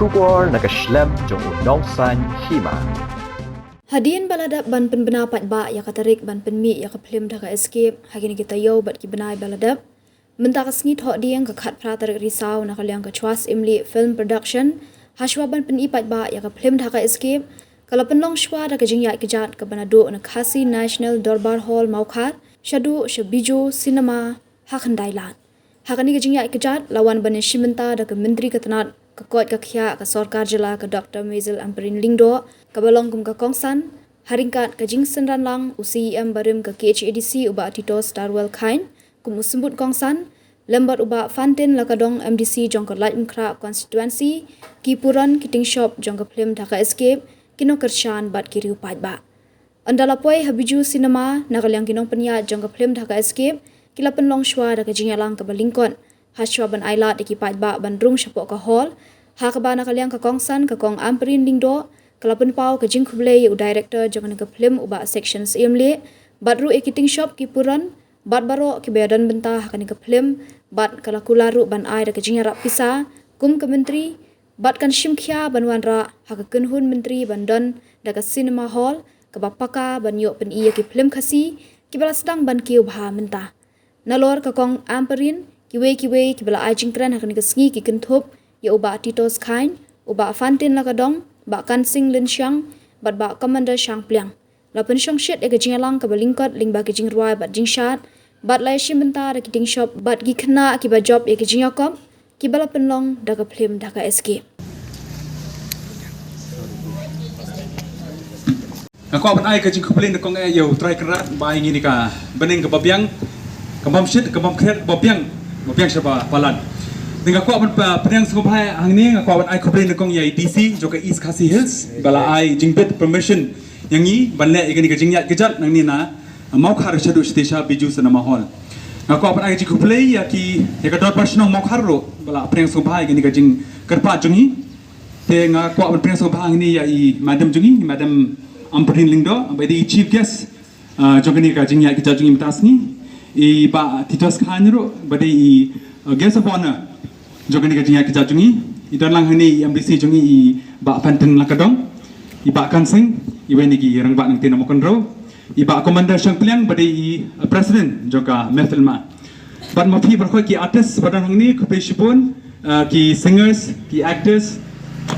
Shubor nakaslem jong unongsan hima. Hadian baladap ban penbenapat ba ya katarik ban penmi ya kaplim dah escape hagini kita yo bat ki benai baladap menta kasngit hok diang ka khat pra tarik risau nak liang ka chwas imli film production haswa ban penipat ba ya kaplim dah escape kalau penlong shwa dah kajing ya kejat ka banado na khasi National Darbar Hall Maukhat shadu shabijo cinema hakandailan hakani kajing ya kejat lawan ban shimenta dah ka menteri ketenat kakot kakhya ka sarkar jela ka Dr. Mezil Amperin Lingdo kabalong kum ka kongsan haringkat ka jingsen ranlang UCM barim ka KHADC uba Tito Starwell Khain kum usembut kongsan lembat uba Fantin lakadong MDC jong ka Light Mkra constituency kipuran kiting shop jong ka film Dhaka Escape kino kershan bat kiri upat ba andala poi habiju cinema nakalyang kinong penyat jong ka film Dhaka Escape kila penlong shwa da ka jingalang ka balingkon haswa ban ailat dikipat ba bandrung syapok ka hall ha ka ba nakalyang ka kongsan ka kong Amperin Lingdo kalapan pau ke jing kuble yu director jangan ke film uba sections imle badru ekiting shop kipuran bad baro ke badan bentah kan ke film bad kala kularu ban ai da ke jing rap pisa kum ke menteri bad kan shimkhya banwan ra ha ke kenhun menteri bandan da ke cinema hall ke bapaka ban yo pen iya ke film khasi ki bala sedang ban kiu bha mentah nalor ka kong Amperin kiwe ki bala ai jing kran ha kan ke sngi ki kenthop ya uba Titos Khain uba Fantin lakadong ba kan sing lin syang bat ba commander syang pliang lapan syang shit ega jingalang ka balingkot ling ba ki jing ruai bat jing shat bat lai shim benta da kiting shop bat gi khna ki ba job ega jing yakop ki bala penlong da ka film da ka escape aku aban ai ka jing kuplin kong e yo try kerat ba ingin ka bening ka babiang ka bam shit ka bam kret babiang siapa palan dengan aku aban penyang sengobhai hang ni aku aban ai komplain kong yai DC joka East Khasi Hills bala ai jingbet permission yang ni banle igani ka jingyat kejat nang ni na mau khar chadu stisha biju cinema hall aku aban ai komplain ya ki ya ka dot personal mau khar ro bala penyang sengobhai igani ka jing kerpa jungi te nga aku aban penyang sengobhai ni ya i madam jungi madam Amperin Lingdo by the chief guest joka ni ka jingyat kejat jungi mitas ni i ba Titos Khain ro by the guest of honor jogani ka jinga kita jungi idan lang hani MDC jungi i ba Fantin lakadong i ba kansing i weni gi rang ba nang tinamo konro i ba commander syang pliang bade i president joka mefilma ban mapi berkhoi ki artist badan hang ni kupe shipun ki singers ki actors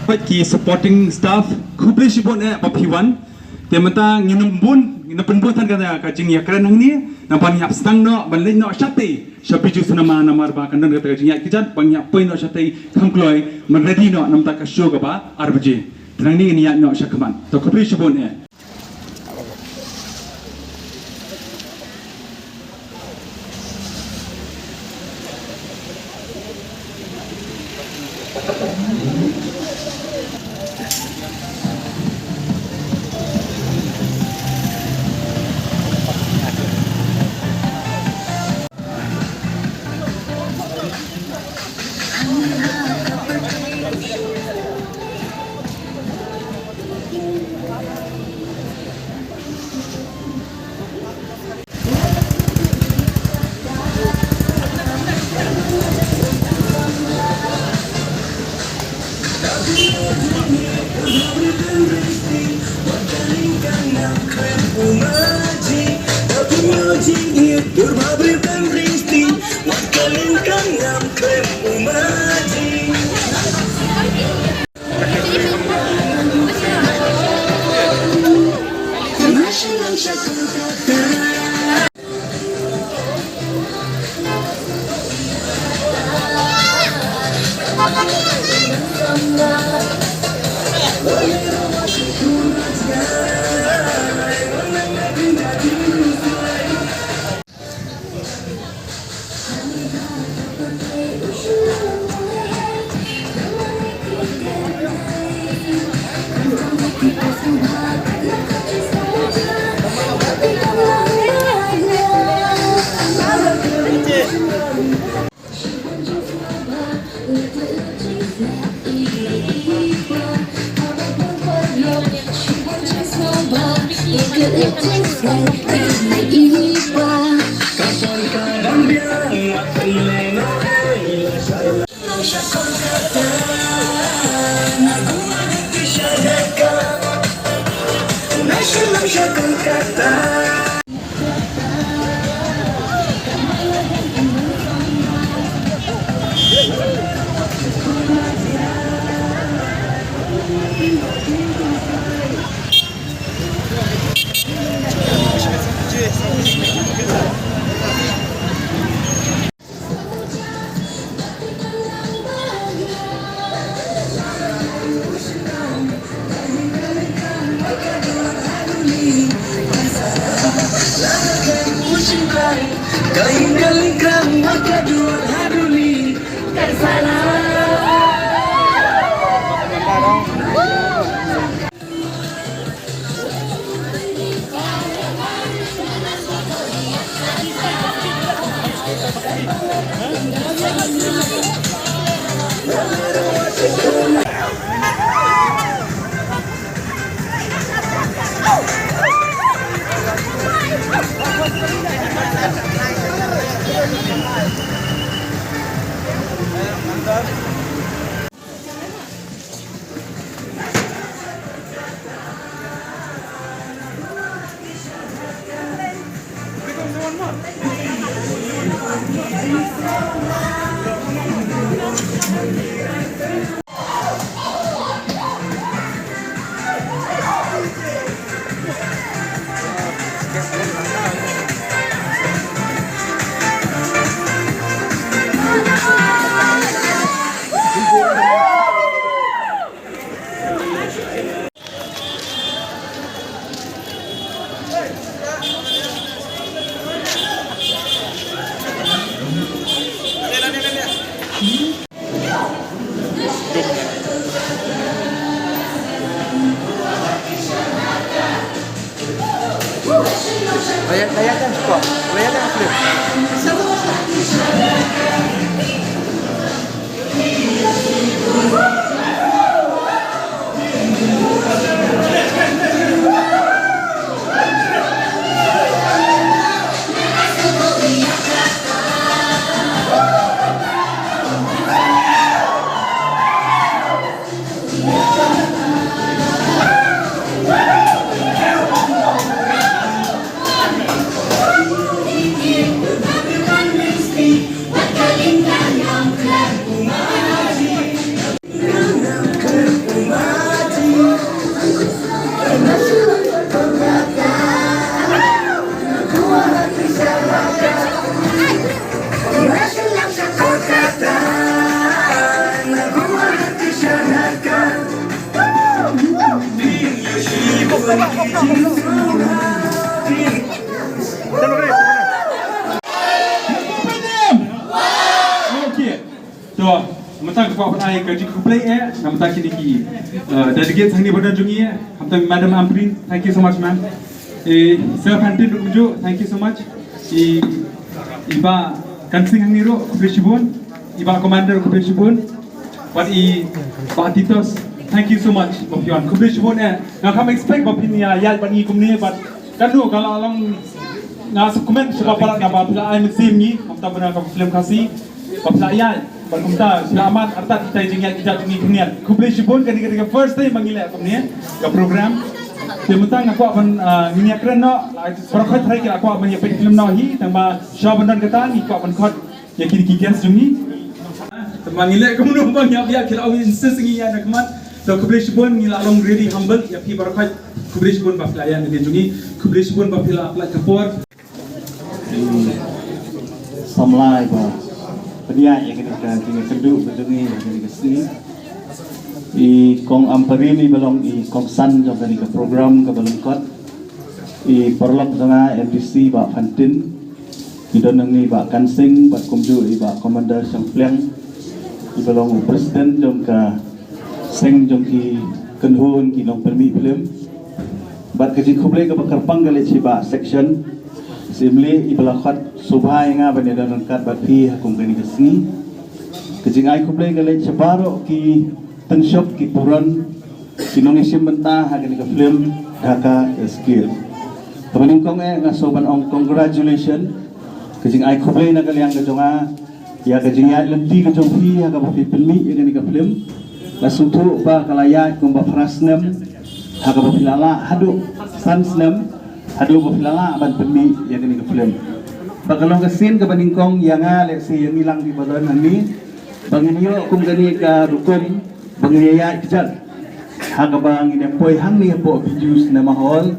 pat ki supporting staff kupe shipun mapi wan temata nginumbun nginapun-putan ka jingi keren hang ni nampan yap stang no banlin no shate Shapi ju nama namar ba kandan kata jingat kijat banyak poin no shatai kamkloi man ready no nam tak show ka ba arbje tenang ni niat no syakman to kopri shibon Shakira Layakan kok, layakan film. So, mentang kepada penai kerja kuplay mentang kini ki delegate sang ni berdan jungi mentang Madam Amrin, thank you so much ma'am. Sir Fantin Rujo, thank you so much. Iba kansing ang niro kupleshibun, iba commander kupleshibun. What Pak Titos, thank you so much Bapian kupleshibun Now kami expect Bapian yal bani kumni but kanu kalau alang ngasuk komen sebab parat ngapa pula ay musim ni, kita benar kau film kasih, Bapian yal. Berkumta selamat arta kita jengat kita tungi kunian. Kublesi pun ketika first time mangilak kami ke program. Sementang aku akan minyak kerana berkat hari aku akan menyiapkan film nahi tambah syabandan kata ni aku akan kot yang kini kikias jungi. Mangilak kamu numpang ya biar kita awin insist ngi ya nakmat. So kublesi pun ngila long really humble ya pi berkat kublesi pun bapelayan ini jungi. Kublesi pun bapela pelak kapur. Samlai ba dia yang kita tinggal kedua berdua yang kita sini. Kong ampari ni belum kong san jom dari ke program ke belum kot. Perlap sana MDC Pak Fantin. Idon ni Pak Kansing, Pak Kumju, Pak Komander Sangpliang. Belum Presiden jom ke seng jom ki kenhun ki nong permi film. Bat kecil kublai ke bakar panggal Pak section. Simli ibalakat subhai nga banyadan kat bat pi hakum kani kesini. Kecil ai kublai ke ceparo ki tenshop ki puran kinong isim benta hakani ke film Dhaka skill. Teman kong ngasoban ong congratulations. Kecil ai kublai na kaliang kejonga ya kecil ya lebih kejong pi hakapi penmi ya kani ke film. Lasutu ba kalaya kung ba prasnem haga ba pilala hadu sansnem hadu ba pilala ban pemi yang ini ke film. Bakalong kasin ke baningkong yang leksi yang hilang di badan ini banginyo kung gani ka rukum bangiya ijar haga bang ini poi hang ni po bijus na mahol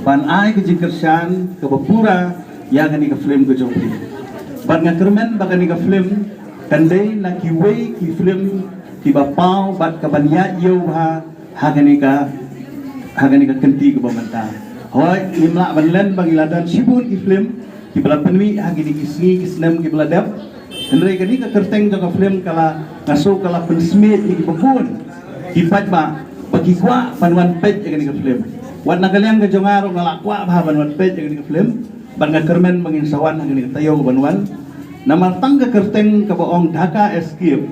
ban ai ke jikersan ke bapura yang ini ke film ke jompi ban ngakermen bagani ke film kandai na kiwei ki film ki bapau bat ka banya yo ha hagani ka kenti ke bamanta hoi imla banlen bangiladan sibun ki film ki balapanwi hagini kisni kisnem ki baladap Henry kani ka kerteng ka film kala ngaso kala pensmit ki babun ki patba bagi kwa panwan pet kani ka film wan nagalyang ka jongaro ngala kwa ba panwan pet kani ka film ban ngakermen mangin sawan hagini tayo banwan namal tangga kerteng ka baong Dhaka escape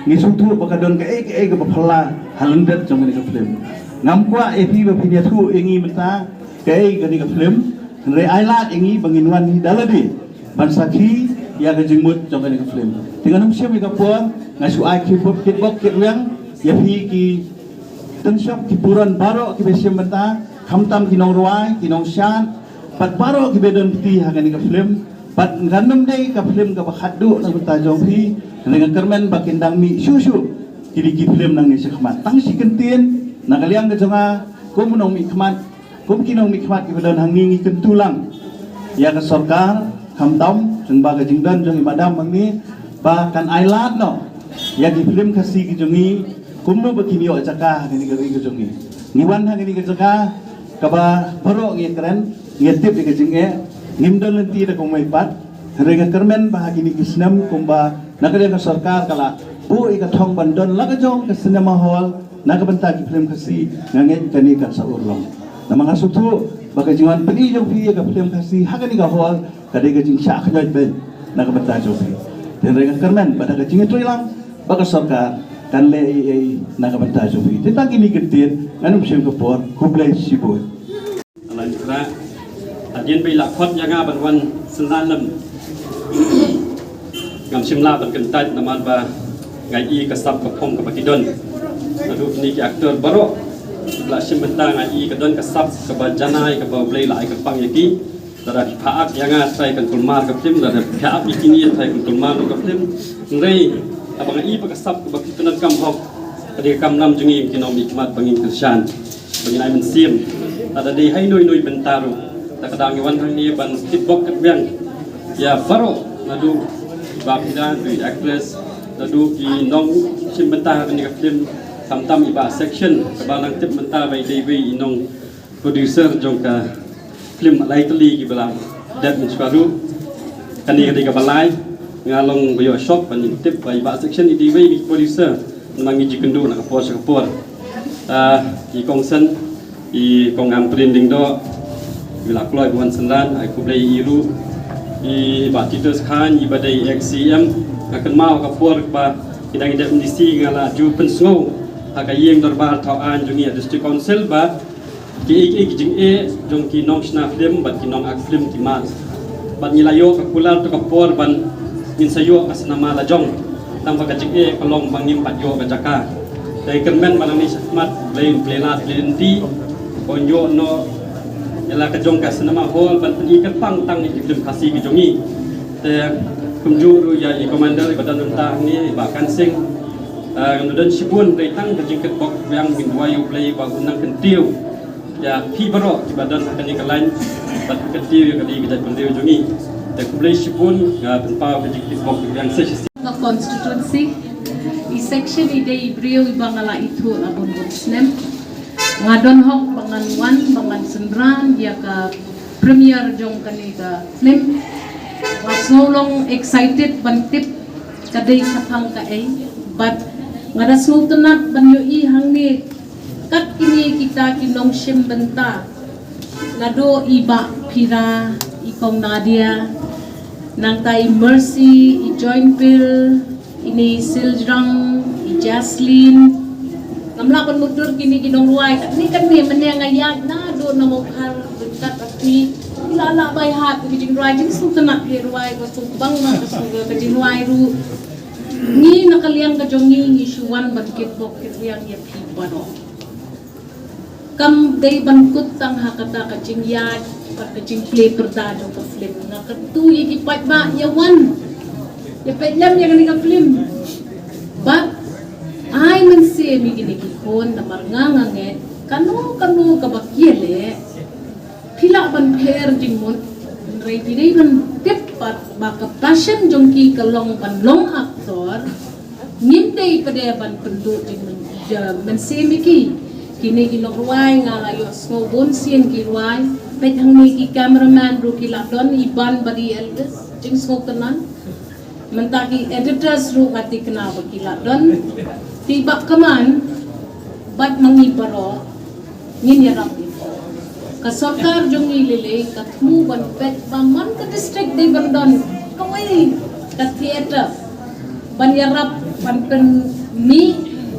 ngisutu bakadon ka eke ka baphala halendet jong kani ka film ngamkwa epi ba pinyatu ingi mata kay kani ka film Henry ailat ingi banginwan ni daladi bansaki ya kejengmut jong kani ka film dengan umsiam ka puang ngasu ai ki pop kit bok kit yang ya hi ki tensyap ki puran baro ki besiam mata khamtam ki nong ruai ki nong shan pat baro ki bedon ti hagani ka film pat ngandam dei ka film ka bakhadu na beta jong hi dengan kermen bakindang mi susu kiri ki film nang ni sekhmat tang si kentien nakaliang ka jonga kum nong mi khmat kum kinong mi khmat ki bedon hang ni kentulang ya ka sarkar khamtam jeng ba ka jingdan jong imadam mangni ba kan ailat no ya di film kasi ki jongi kumno bakini o jaka hagani ka ri ka jongi niwan hagani ka jaka ka ba baro ngi keren ngetip ka jinge ngimdal nanti da kong may pat rega kermen bahagi ni kisnam kumba nakalian ka sarkar kala bu ika thong bandon laga jong ka cinema hall nakabanta ki film kasi nganget kani ka sa urlong na mga sutu baka jingan pedi jong fi ka film kasi hagani ka hall kadai ka jing sya khanyat ben nakabanta jong fi dan rega kermen pada ka jinget lang baka sarkar kan le nakabanta jong fi tentang ini getir nganum sim kapor kublai siboy alai kra Adian bay lakot yang aban wan senalem ngam simla ban kentat naman ba ngai i kasap kapong kapakidon adu ni ki aktor baro la sim bentang ngai ka don kasap ka ba janai ka ba blai lai ka pang yaki dara phaak yang sai kan kulmar ka film dara phaak ikini sai kan kulmar ka film ngai abang i pa kasap ka ba kitan kam hok ade kam nam jungi kinom ikmat bangin kersan bangin ai men sim ada di hai noi bentaru kadang iwan hang ni ban kitbok ketbiang ya baro nadu bapida du actress nadu ki nong sim bentah ni ka film tam iba section kabalang tip bentah bai dewi inong producer jong ka film alai tali ki balang dat min swaru kani ka balai ngalong bayo shop ban tip bai ba section di dewi producer mangi jikendu nak kapor ki kongsen i kongam prinding do bila keluar buan sendan aku beli iru i batitus khan i badai XCM akan mau kapur ba kidang ida mendisi ngala ju pensngo aga yeng darbar tauan jungi district council ba ki jing jong ki nong sna film bat ki nong ak film ki mas bat nilayo ka kular to kapur ban min sayo asnama la jong tam ba ka jing kalong bangim pat yo ka jaka dai kermen balang ni sakmat play lat lenti konyo no ialah kejong ka cinema hall ban ikat pang tang ni film kasi kejongi te kumjuru ya i commander badan tentang ni bahkan sing kemudian sibun tang kejingket bok yang min wayu play ba unang kentiu ya pi baro di badan akan ni kalain bat kentiu kali kita kentiu jongi te kublai sibun tanpa kejingket bok yang sesi constituency i section ide brio ibangala itu labon snem ngadon hok bangan wan bangan sendran dia ka premier jong kani ka film was no long excited bantip kadai kapang ka but ngada sultanat banyo i hangni kat kini kita kinong sim benta nado iba pira ikong Nadia nang tai Mercy i joint bill ini Siljrang i Jaslyn namlapan mudur kini ginong ruai ni kan ni meneng ayat na do na mo har dekat api ilala bay hat ki jing ruai jing sultanat he ruai ko sumbang na ko ka jing ruai ru Ni nakaliang ka jong ni isuan bagkit bokit yang ya pibaro. Kam day bangkut tang hakata ka jingyad pat ka jing play perda jong ka film na katu yi pat ba ya wan. Ya petlam yang ni ka film. But ay man se mi gini ki kon na marnganganget kanu ka bakyele pila ban pher jing mon ray dinay ban tepat baka passion jong ki kalong ban long aktor ngintay pada ban penduk jing men se mi ki kini ginogruay nga ayos ngo bonsin kiruay pet hang ni ki cameraman ru ki ladon iban badi elders jing ngo tanan mentaki editors ru ngati kena bagi ladon tiba kaman bat mangibaro ngin yarap ito kasokar jong ilile katmu ban pet paman ka district di bandon kawai ka theater ban yarap ban pen ni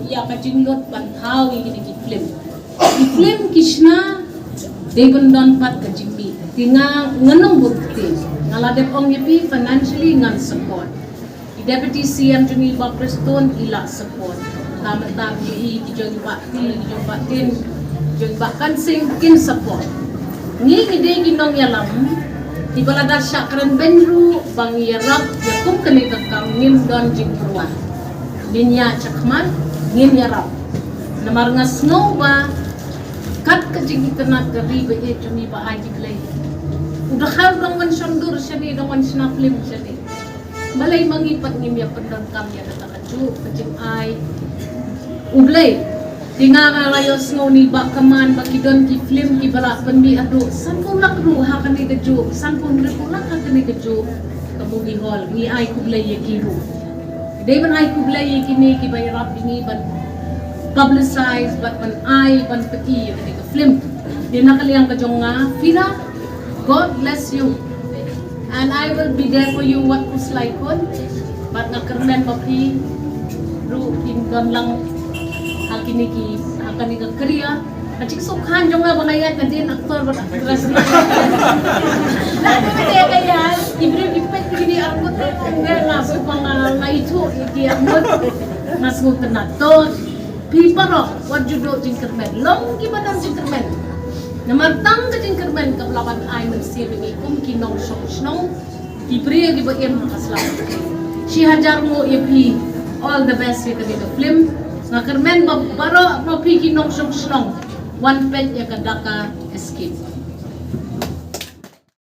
ya ka jingot ban hawi gini film kishna Devendon pat ka jimbi tinga nganong bukti ngaladep ong yapi financially ngan support Deputy CM Jungi Bak Preston ila support tamat i Jungi Bakti Jungi Batin Jungi Bakan sing kin support ngi ide ginong yalam di balada syakran benru bang yarap yakum kali kakang ngim don jing peruan linya cakman ngim yarap namar ngasno ba kat ka jing internet dari be Jungi ba aji play udah hal dong man sondur syani dong man snaplim syani balay mangipat ngimya pendang kami ada takaju kecing ay ublay tinga ngalayos ngo ni bakaman bakidon ki film ki balak pendi adu san pun nak ru ha kan ni keju san pun repulak ha kan ni keju kamugi hol ni ay kublay ye kiru day ban ay kublay ye kini ki bayrap ini ban publicize bat ban ay ban peti ni ka film di nakaliang ka jonga Fira God bless you and I will be there for you what was like on but nakarmen papi ru ingam lang hakini ki hakani ka kriya kacik sukhan jonga banayat na din aktor bat actress na dati mete kaya ibre ipet kini arbot na so pang maitu iki arbot masuk tenato piparo what you do jingkermen long gimana jingkermen namartang ka jingkermen ka lawan ay magsibing ikum kinong snong ibre giba em makaslam si hajar mo ipi all the best with the film ngakermen baro mapi kinong snong one pet ya kadaka escape